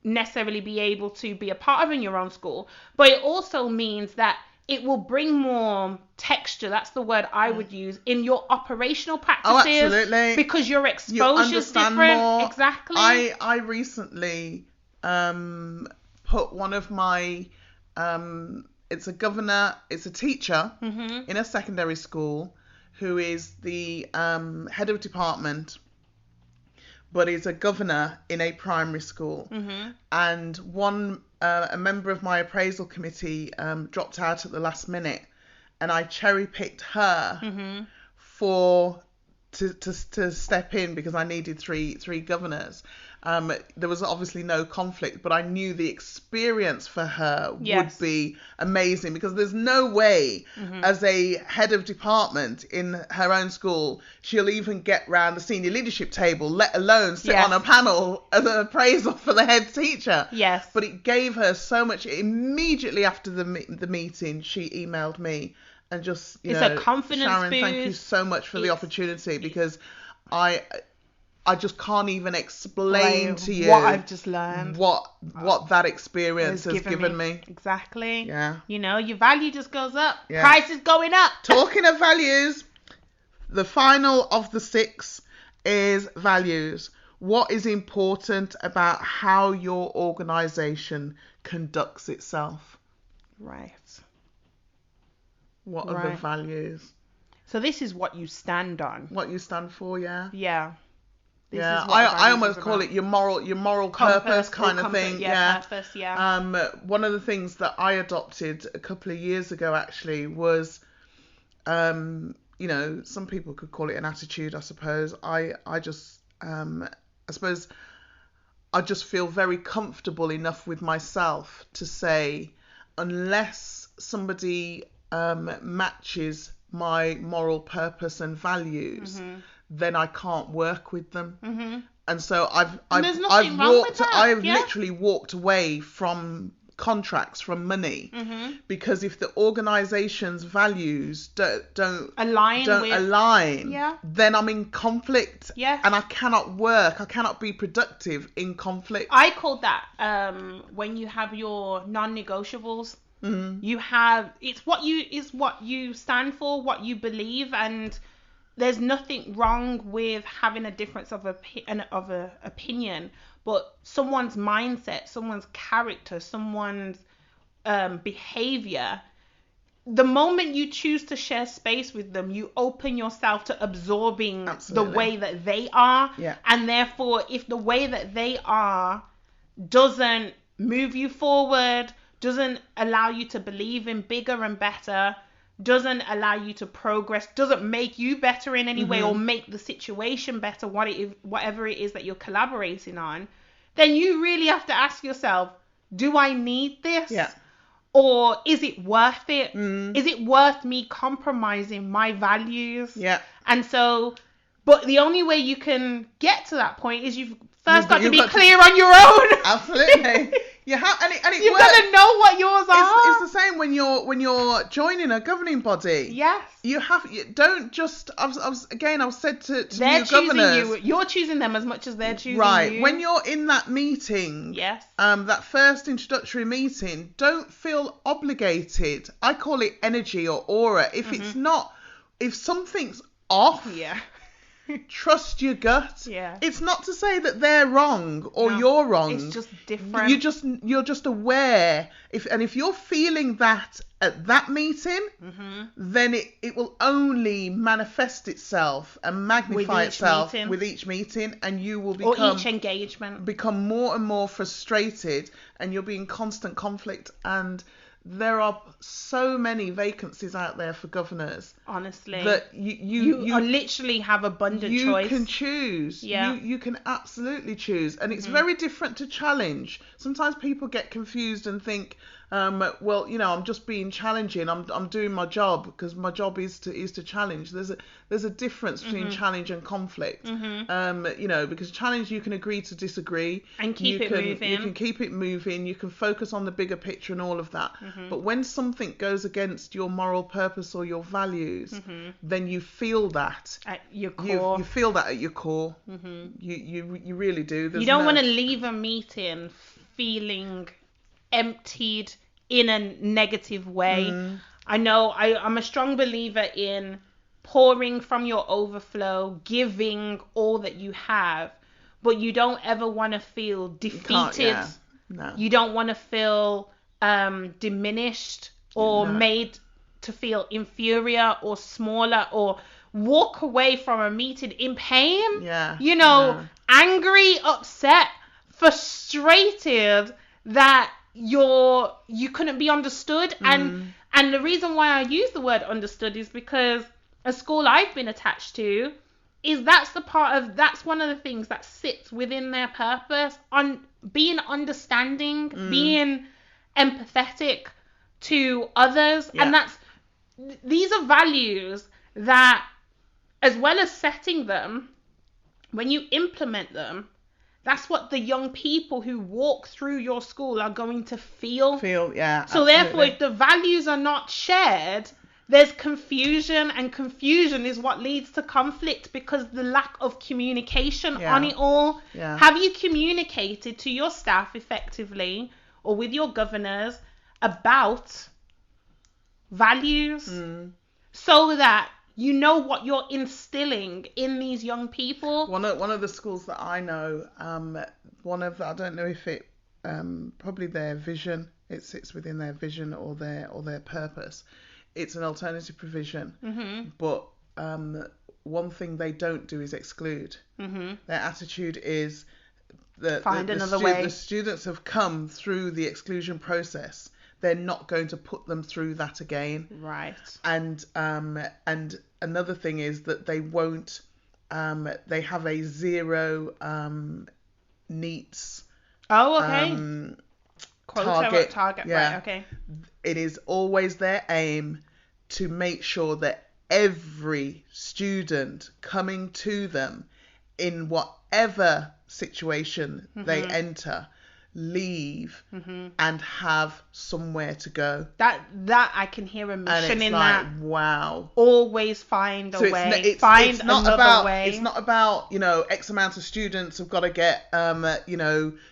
necessarily be able to be a part of in your own school. But it also means that it will bring more texture, that's the word I would use, in your operational practices. Oh, absolutely. Because your exposure is different. More. Exactly. I recently put one of my it's a governor, it's a teacher in a secondary school who is the head of department, but is a governor in a primary school. And a member of my appraisal committee dropped out at the last minute, and I cherry picked her to step in because I needed three governors. There was obviously no conflict, but I knew the experience for her would be amazing, because there's no way as a head of department in her own school she'll even get round the senior leadership table, let alone sit on a panel as an appraisal for the head teacher. Yes. But it gave her so much. Immediately after the meeting, she emailed me and just, it's a confidence Sharon, boost. thank you so much for the opportunity, because I just can't even explain to you what I've just learned, what that experience has given me. Exactly. Yeah. Your value just goes up. Yeah. Price is going up. Talking of values, the final of the 6 is values. What is important about how your organisation conducts itself? Right. What are the values? So this is what you stand on. What you stand for, yeah. Yeah. I almost call it your moral purpose kind of thing. Purpose, one of the things that I adopted a couple of years ago actually was, some people could call it an attitude, I suppose. I just feel very comfortable enough with myself to say, unless somebody matches my moral purpose and values, then I can't work with them. And so I've literally walked away from contracts, from money, because if the organization's values don't align, then I'm in conflict, and I cannot be productive in conflict. I call that when you have your non-negotiables. You have it's what you stand for, what you believe, and there's nothing wrong with having a difference of opinion, but someone's mindset, someone's character, someone's behavior, the moment you choose to share space with them, you open yourself to absorbing the way that they are. And therefore, if the way that they are doesn't move you forward, doesn't allow you to believe in bigger and better, doesn't allow you to progress, doesn't make you better in any way or make the situation better, whatever it is that you're collaborating on, then you really have to ask yourself, do I need this? Or is it worth it? Is it worth me compromising my values? And so, but the only way you can get to that point is you've first got to be clear on your own. Absolutely. You have, and you've got to know what yours are. It's the same when you're joining a governing body. Yes. Don't just. I've said to they're new governors. You. You're choosing them as much as they're choosing you. Right. When you're in that meeting. Yes. That first introductory meeting, don't feel obligated. I call it energy or aura. If it's not, if something's off. Trust your gut. It's not to say that they're wrong or you're wrong. It's just different. You're just aware. If you're feeling that at that meeting, then it will only manifest itself and magnify itself with each meeting, and you will each engagement become more and more frustrated, and you'll be in constant conflict. And there are so many vacancies out there for governors. Honestly, that you literally have abundant choice. You can choose. You can absolutely choose, and it's very different to challenge. Sometimes people get confused and think, I'm just being challenging. I'm doing my job because my job is to challenge. There's a difference between challenge and conflict. Because challenge, you can agree to disagree and keep it moving. You can keep it moving. You can focus on the bigger picture and all of that. But when something goes against your moral purpose or your values, then you feel that at your core. You feel that at your core. You really do. You don't want to leave a meeting feeling emptied in a negative way. I know I'm a strong believer in pouring from your overflow, giving all that you have, but you don't ever want to feel defeated. No. You don't want to feel diminished or made to feel inferior or smaller or walk away from a meeting in pain, angry, upset, frustrated that you couldn't be understood. And the reason why I use the word understood is because a school I've been attached to is that's one of the things that sits within their purpose, on being understanding, being empathetic to others. And these are values that, as well as setting them, when you implement them, that's what the young people who walk through your school are going to feel. So absolutely. Therefore, if the values are not shared, there's confusion, and confusion is what leads to conflict because the lack of communication on it all. Have you communicated to your staff effectively or with your governors about values so that you know what you're instilling in these young people? One of the schools that I know, I don't know if it probably their vision, it sits within their vision or their purpose. It's an alternative provision, but one thing they don't do is exclude. Their attitude is that the students have come through the exclusion process. They're not going to put them through that again. Right. And another thing is that they won't. They have a zero NEETs. Oh, okay. Target. Right. Okay. It is always their aim to make sure that every student coming to them, in whatever situation they enter, leave and have somewhere to go. That I can hear a mission in like, that. Wow. Always find a way. Find another way. It's not about, X amount of students have got to get,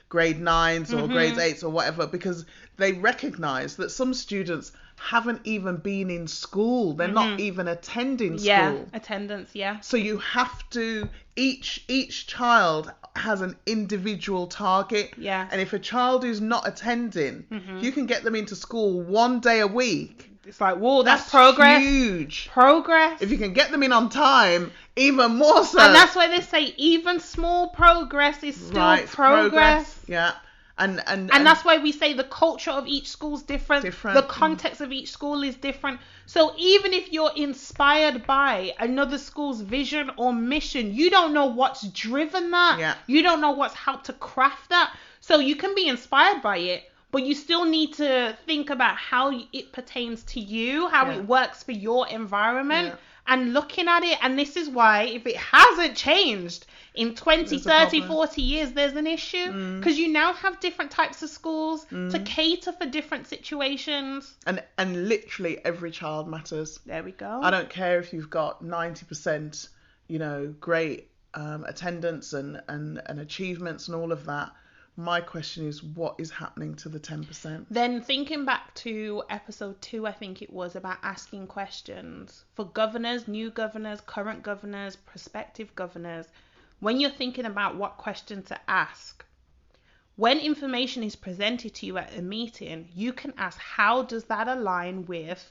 grade 9s or grade 8s or whatever, because they recognise that some students haven't even been in school. They're not even attending school. Yeah, attendance, So you have to, each child has an individual target. Yeah. And if a child is not attending, you can get them into school one day a week. It's like, whoa, that's progress. Huge. Progress. If you can get them in on time, even more so. And that's why they say even small progress is still progress. Yeah. And that's why we say the culture of each school is different. The context of each school is different. So even if you're inspired by another school's vision or mission, you don't know what's driven that. Yeah. You don't know what's helped to craft that. So you can be inspired by it, but you still need to think about how it pertains to you, how it works for your environment, and looking at it. And this is why, if it hasn't changed in 20, 30, 40 years, there's an issue. Because you now have different types of schools to cater for different situations. And literally every child matters. There we go. I don't care if you've got 90%, great attendance and achievements and all of that. My question is, what is happening to the 10%? Then thinking back to episode 2, I think it was, about asking questions for governors, new governors, current governors, prospective governors. When you're thinking about what question to ask, when information is presented to you at a meeting, you can ask, how does that align with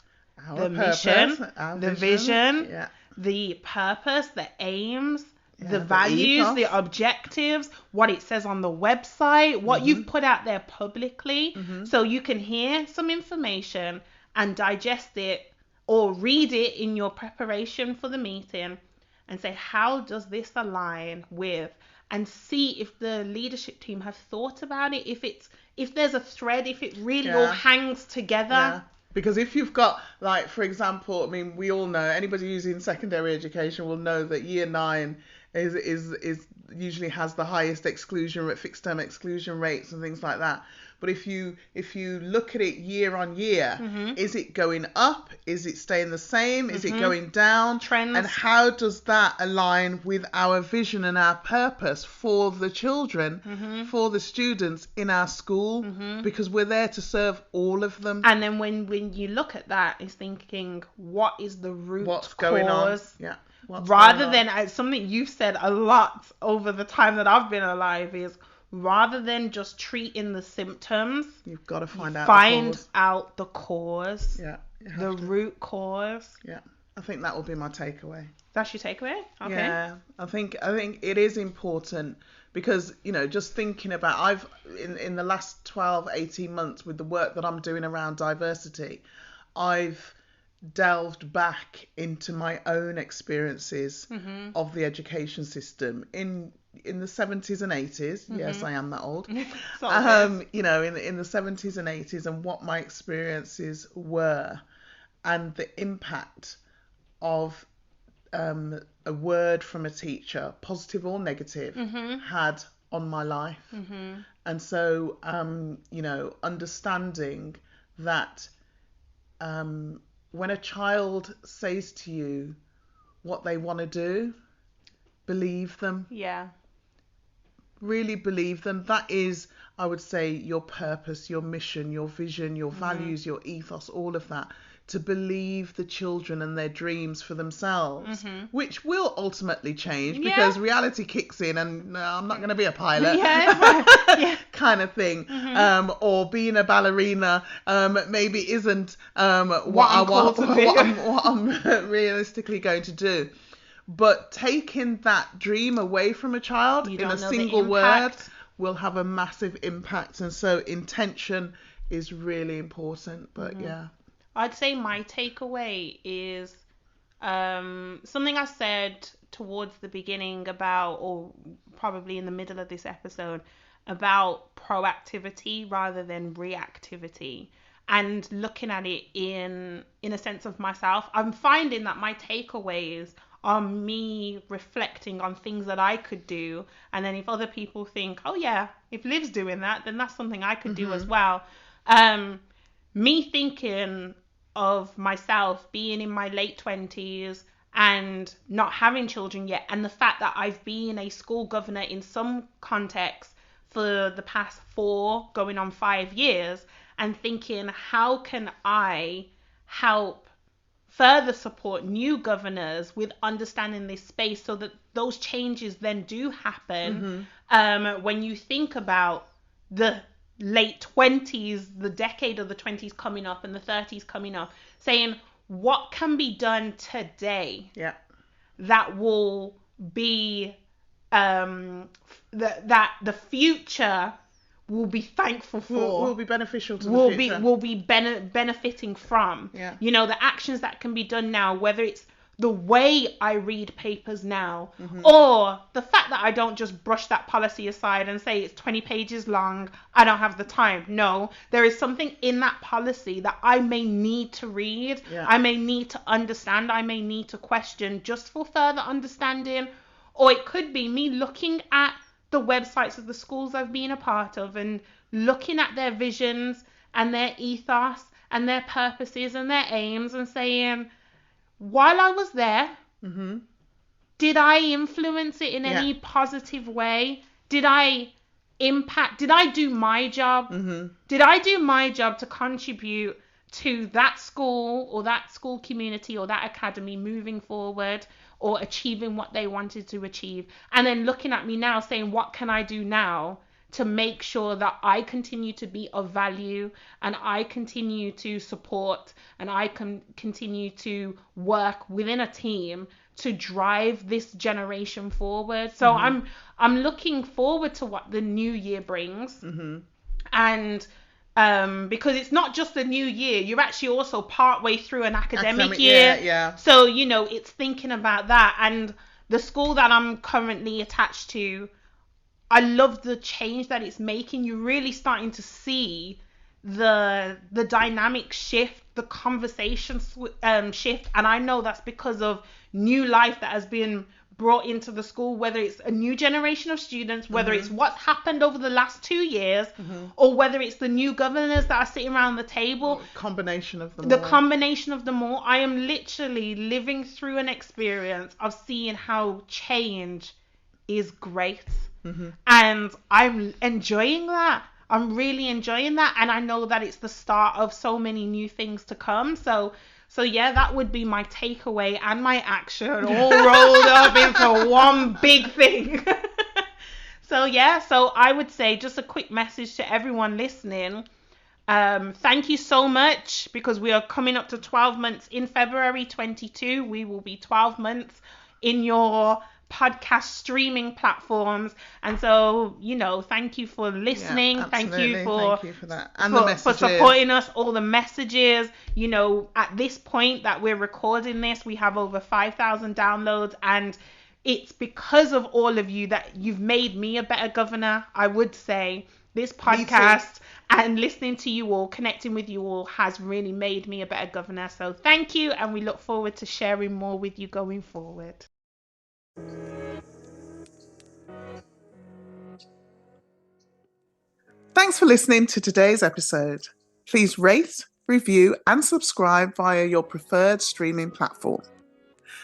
the mission, the vision, the purpose, the aims, the values, the objectives, what it says on the website, what you've put out there publicly, so you can hear some information and digest it or read it in your preparation for the meeting and say, how does this align with, and see if the leadership team have thought about it, if there's a thread, if it really all hangs together. Yeah. Because if you've got, like, for example, I mean, we all know, anybody who's in secondary education will know that year 9 is usually has the highest fixed term exclusion rates and things like that. But if you look at it year on year, is it going up? Is it staying the same? Is it going down? Trends. And how does that align with our vision and our purpose for the children, for the students in our school? Because we're there to serve all of them. And then when you look at that, it's thinking, what is the root What's cause? Going on? Yeah. Rather than, something you've said a lot over the time that I've been alive, is rather than just treating the symptoms, you've got to find out the cause. Yeah. The root cause. Yeah. I think that will be my takeaway. That's your takeaway? Okay. Yeah. I think it is important because, you know, just thinking about, in the last 12, 18 months with the work that I'm doing around diversity, I've delved back into my own experiences of the education system in the 70s and 80s. Yes, I am that old. You know, in the 70s and 80s, and what my experiences were, and the impact of a word from a teacher, positive or negative, had on my life. And so, you know, understanding that when a child says to you what they want to do, believe them. Yeah. Really believe them. That is, I would say, your purpose, your mission, your vision, your values, your ethos, all of that. To believe the children and their dreams for themselves, which will ultimately change because reality kicks in and no, I'm not going to be a pilot kind of thing. Or being a ballerina maybe isn't what I'm realistically going to do. But taking that dream away from a child in a single word will have a massive impact. And so intention is really important. But yeah. I'd say my takeaway is something I said towards the beginning about, or probably in the middle of this episode, about proactivity rather than reactivity, and looking at it in a sense of myself. I'm finding that my takeaways are me reflecting on things that I could do, and then if other people think, oh yeah, if Liv's doing that, then that's something I could do as well. Me thinking of myself being in my late 20s and not having children yet, and the fact that I've been a school governor in some contexts for the past 4 going on 5 years, and thinking, how can I help further support new governors with understanding this space so that those changes then do happen. When you think about the late 20s, the decade of the 20s coming up and the 30s coming up, saying what can be done today that will be that the future will be thankful for, will be beneficial to the future, will be benefiting from. You know, the actions that can be done now, whether it's the way I read papers now, or the fact that I don't just brush that policy aside and say it's 20 pages long, I don't have the time. No, there is something in that policy that I may need to read, I may need to understand, I may need to question just for further understanding. Or it could be me looking at the websites of the schools I've been a part of and looking at their visions and their ethos and their purposes and their aims and saying, while I was there, did I influence it in any positive way? Did I impact? Did I do my job? Did I do my job to contribute to that school or that school community or that academy moving forward or achieving what they wanted to achieve? And then looking at me now saying, what can I do now to make sure that I continue to be of value and I continue to support and I can continue to work within a team to drive this generation forward. So I'm looking forward to what the new year brings. And because it's not just a new year, you're actually also partway through an academic year. So, you know, it's thinking about that. And the school that I'm currently attached to, I love the change that it's making. You're really starting to see the dynamic shift, the conversation shift. And I know that's because of new life that has been brought into the school, whether it's a new generation of students, whether it's what's happened over the last 2 years, or whether it's the new governors that are sitting around the table. Combination of them. Combination of them all. I am literally living through an experience of seeing how change is great. And I'm enjoying that. I'm really enjoying that. And I know that it's the start of so many new things to come. So yeah, that would be my takeaway and my action all rolled up into one big thing. So I would say just a quick message to everyone listening. Thank you so much, because we are coming up to 12 months in February 22. We will be 12 months in your podcast streaming platforms, and so thank you for listening. Yeah, thank you for that, and the messages, for supporting us, all the messages. At this point that we're recording this, we have over 5,000 downloads, and it's because of all of you that you've made me a better governor. I would say this podcast and listening to you all, connecting with you all, has really made me a better governor. So thank you, and we look forward to sharing more with you going forward. Thanks for listening to today's episode. Please rate, review, and subscribe via your preferred streaming platform.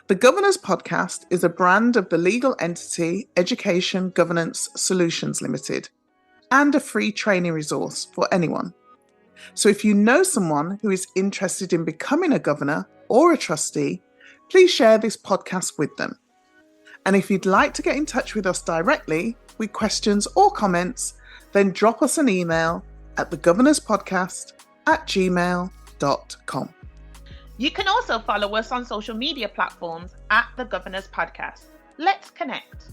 The Governor's Podcast is a brand of the legal entity Education Governance Solutions Limited, and a free training resource for anyone. So if you know someone who is interested in becoming a governor or a trustee, please share this podcast with them. And if you'd like to get in touch with us directly with questions or comments, then drop us an email at thegovernorspodcast@gmail.com. You can also follow us on social media platforms at The Governor's Podcast. Let's connect.